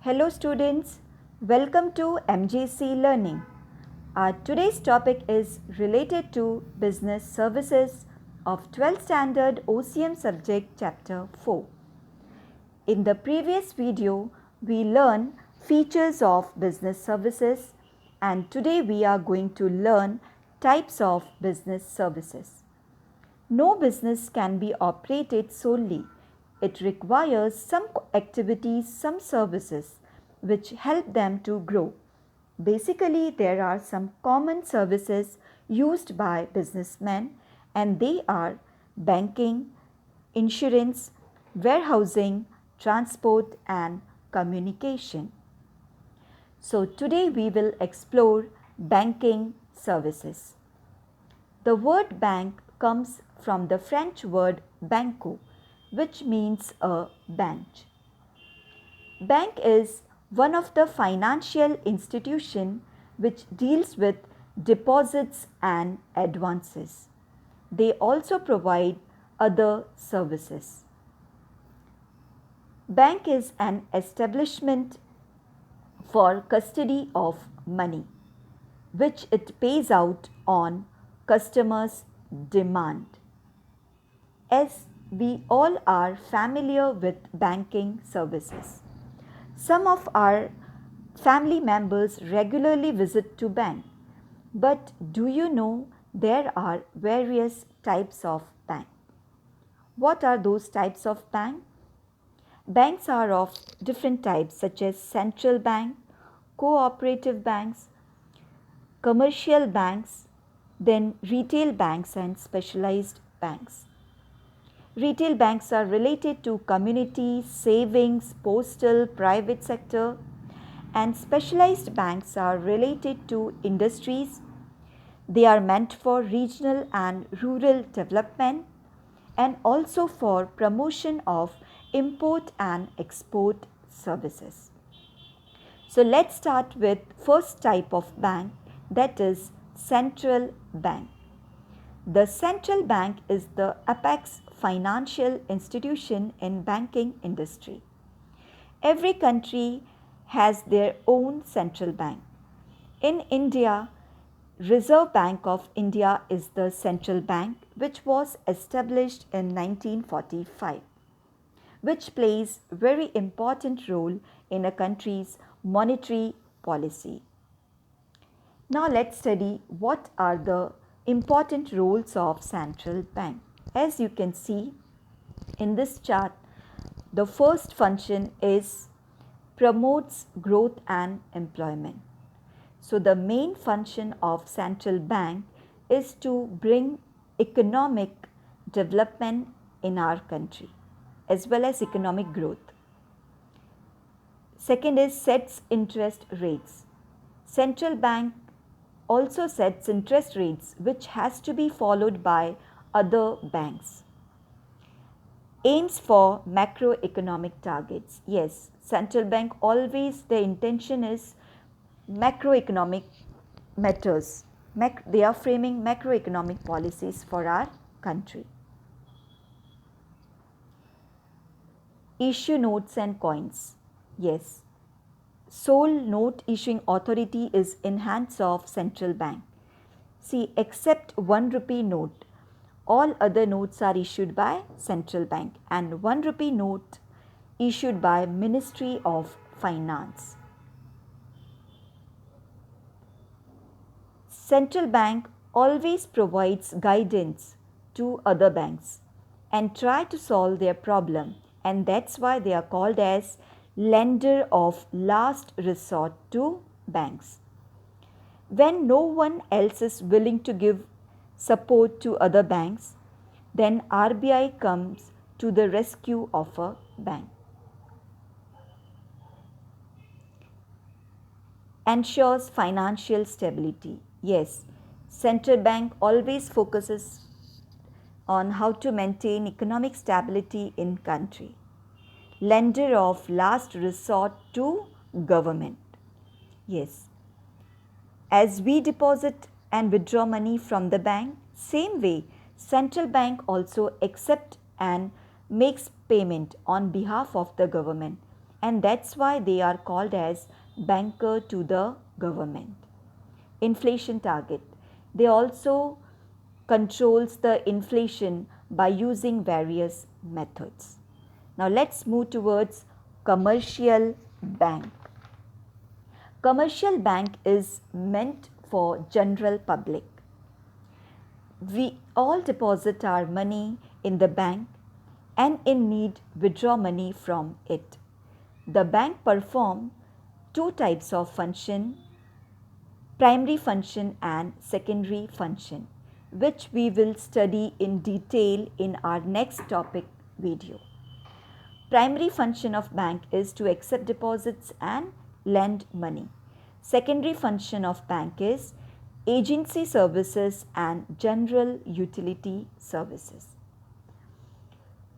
Hello students, welcome to MJC Learning. Our today's topic is related to Business Services of 12th Standard OCM subject chapter 4. In the previous video, we learned features of business services and today we are going to learn types of business services. No business can be operated solely. It requires some activities, some services which help them to grow. Basically, there are some common services used by businessmen and they are banking, insurance, warehousing, transport and communication. So today we will explore banking services. The word bank comes from the French word banco, which means a bench. Bank is one of the financial institution which deals with deposits and advances. They also provide other services. Bank is an establishment for custody of money, which it pays out on customers' demand. As we all are familiar with banking services, some of our family members regularly visit to bank. But do you know there are various types of bank? What are those types of bank? Banks are of different types such as central bank, cooperative banks, commercial banks, then retail banks and specialized banks. Retail banks are related to community, savings, postal, private sector, and specialized banks are related to industries. They are meant for regional and rural development and also for promotion of import and export services. So let's start with first type of bank, that is central bank. The central bank is the apex financial institution in banking industry. Every country has their own central bank. In India, Reserve Bank of India is the central bank which was established in 1945, which plays very important role in a country's monetary policy. Now let's study what are the important roles of central bank. As you can see in this chart, the first function is promotes growth and employment. So the main function of central bank is to bring economic development in our country as well as economic growth. Second is sets interest rates. Central bank also sets interest rates which has to be followed by other banks. Aims for macroeconomic targets. Yes, central bank always the intention is macroeconomic matters. They are framing macroeconomic policies for our country. Issue notes and coins. Yes, sole note issuing authority is in hands of central bank. See, except 1 rupee note, all other notes are issued by central bank and 1 rupee note issued by Ministry of Finance. Central bank always provides guidance to other banks and try to solve their problem, and that's why they are called as lender of last resort to banks. When no one else is willing to give support to other banks, then RBI comes to the rescue of a bank. Ensures financial stability. Yes, central bank always focuses on how to maintain economic stability in country. Lender of last resort to government. Yes, as we deposit and withdraw money from the bank, same way central bank also accept and makes payment on behalf of the government. and that's why they are called as banker to the government. Inflation target. They also controls the inflation by using various methods. Now let's move towards commercial bank. Commercial bank is meant for general public. We all deposit our money in the bank and in need withdraw money from it. The bank perform two types of function, primary function and secondary function, which we will study in detail in our next topic video. Primary function of bank is to accept deposits and lend money. Secondary function of bank is agency services and general utility services.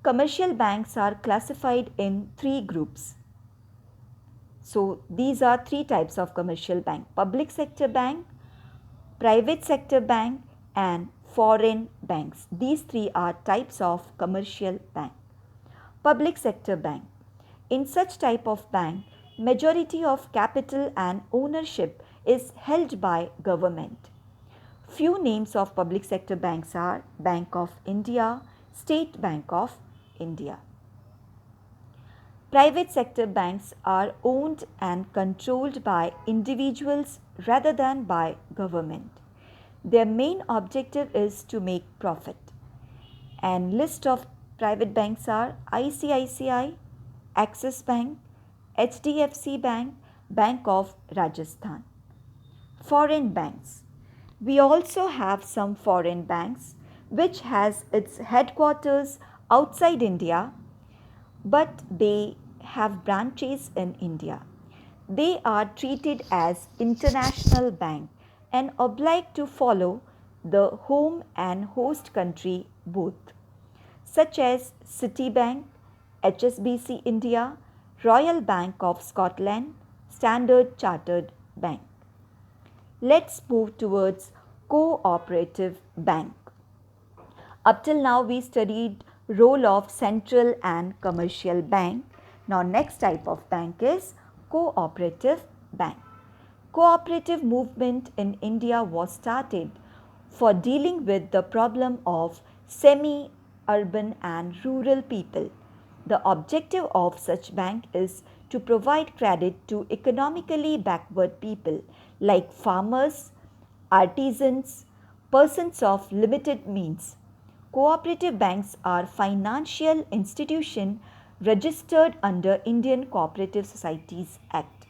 Commercial banks are classified in three groups. So these are three types of commercial bank: public sector bank, private sector bank and foreign banks. These three are types of commercial bank. Public sector bank. In such type of bank, majority of capital and ownership is held by government. Few names of public sector banks are Bank of India, State Bank of India. Private sector banks are owned and controlled by individuals rather than by government. Their main objective is to make profit. And list of private banks are ICICI, Axis Bank, HDFC Bank, Bank of Rajasthan. Foreign banks. We also have some foreign banks which has its headquarters outside India, but they have branches in India. They are treated as international bank and obliged to follow the home and host country both, such as Citibank, HSBC India, Royal Bank of Scotland, Standard Chartered Bank. Let's move towards cooperative bank. Up till now we studied role of central and commercial bank. Now next type of bank is cooperative bank. Cooperative movement in India was started for dealing with the problem of semi-urban and rural people. The objective of such bank is to provide credit to economically backward people like farmers, artisans, persons of limited means. Cooperative banks are financial institutions registered under Indian Cooperative Societies Act.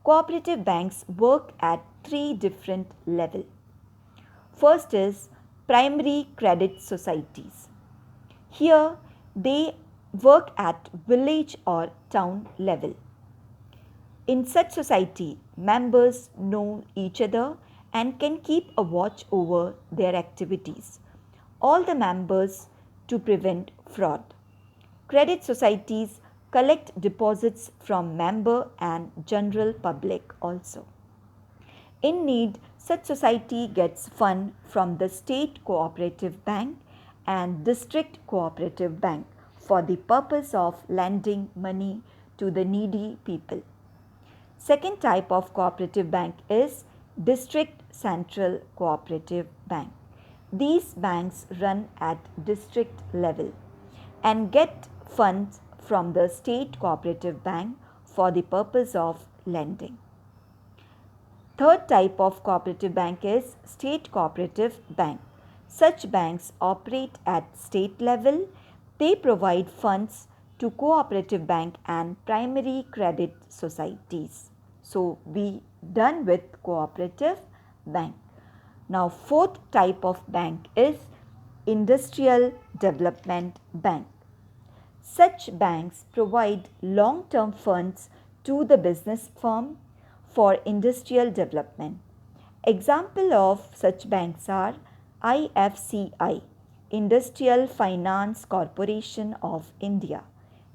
Cooperative banks work at three different levels. First is primary credit societies. Here they work at village or town level. In such society, members know each other and can keep a watch over their activities. All the members to prevent fraud. Credit societies collect deposits from member and general public also. In need, such society gets fund from the state cooperative bank and district cooperative bank for the purpose of lending money to the needy people. Second type of cooperative bank is district central cooperative bank. These banks run at district level and get funds from the state cooperative bank for the purpose of lending. Third type of cooperative bank is state cooperative bank. Such banks operate at state level. They provide funds to cooperative bank and primary credit societies. So we done with cooperative bank. Now fourth type of bank is industrial development bank. Such banks provide long-term funds to the business firm for industrial development. Example of such banks are IFCI, Industrial Finance Corporation of India,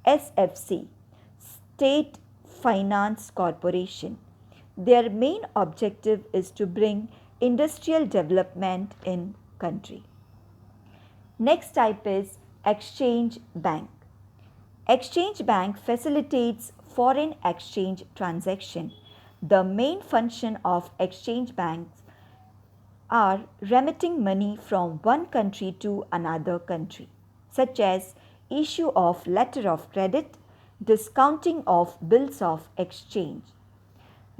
SFC, State Finance Corporation. Their main objective is to bring industrial development in country. Next type is exchange bank. Exchange bank facilitates foreign exchange transaction. The main function of exchange banks are remitting money from one country to another country, such as issue of letter of credit, discounting of bills of exchange.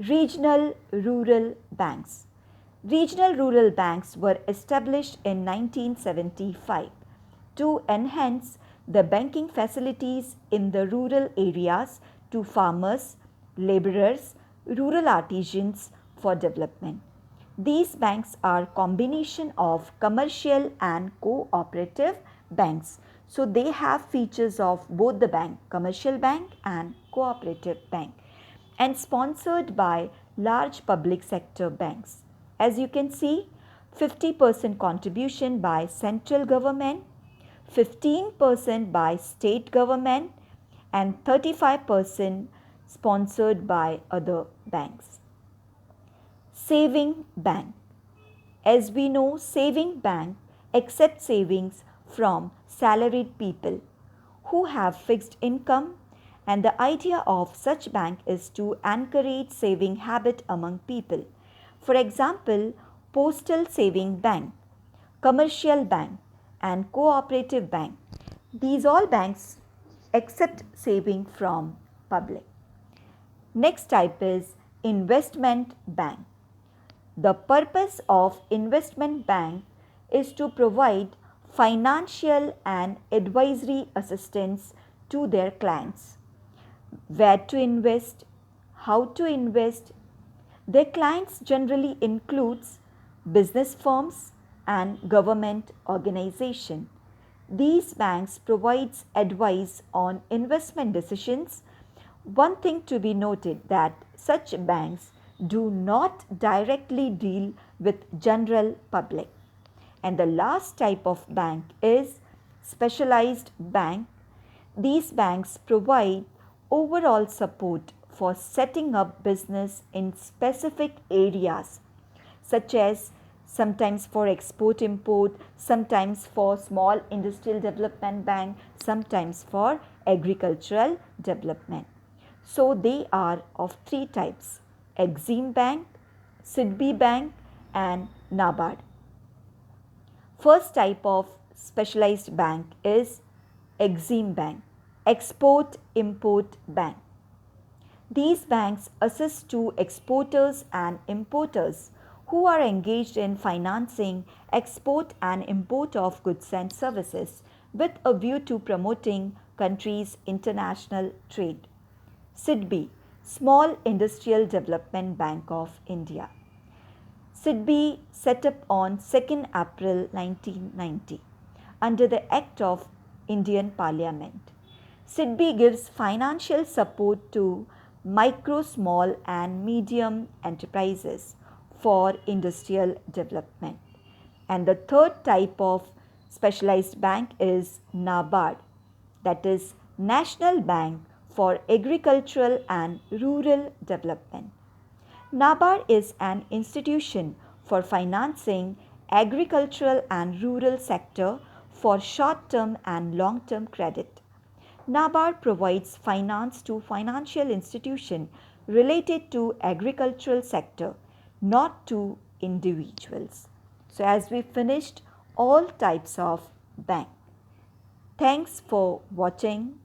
Regional rural banks. Regional rural banks were established in 1975 to enhance the banking facilities in the rural areas to farmers, laborers, rural artisans for development. These banks are combination of commercial and cooperative banks. So they have features of both the bank, commercial bank and cooperative bank, and sponsored by large public sector banks. As you can see, 50% contribution by central government, 15% by state government, and 35% sponsored by other banks. Saving bank. As we know, saving bank accepts savings from salaried people who have fixed income, and the idea of such bank is to encourage saving habit among people. For example, postal saving bank, commercial bank and cooperative bank. These all banks accept saving from public. Next type is investment bank. The purpose of investment bank is to provide financial and advisory assistance to their clients. Where to invest, how to invest. Their clients generally includes business firms and government organization. These banks provides advice on investment decisions. One thing to be noted that such banks do not directly deal with general public. And the last type of bank is specialized bank. These banks provide overall support for setting up business in specific areas, such as sometimes for export import, sometimes for small industrial development bank, sometimes for agricultural development. So they are of three types: Exim Bank, SIDBI Bank and NABARD. First type of specialized bank is Exim Bank, Export Import Bank. These banks assist to exporters and importers who are engaged in financing export and import of goods and services with a view to promoting countries' international trade. SIDBI, Small Industrial Development Bank of India. SIDBI set up on 2nd April 1990 under the Act of Indian Parliament. SIDBI gives financial support to micro, small and medium enterprises for industrial development. And the third type of specialized bank is NABARD, that is National Bank for Agricultural and Rural Development. NABARD is an institution for financing agricultural and rural sector for short-term and long-term credit. NABARD provides finance to financial institutions related to agricultural sector, not to individuals. So as we finished all types of bank. Thanks for watching.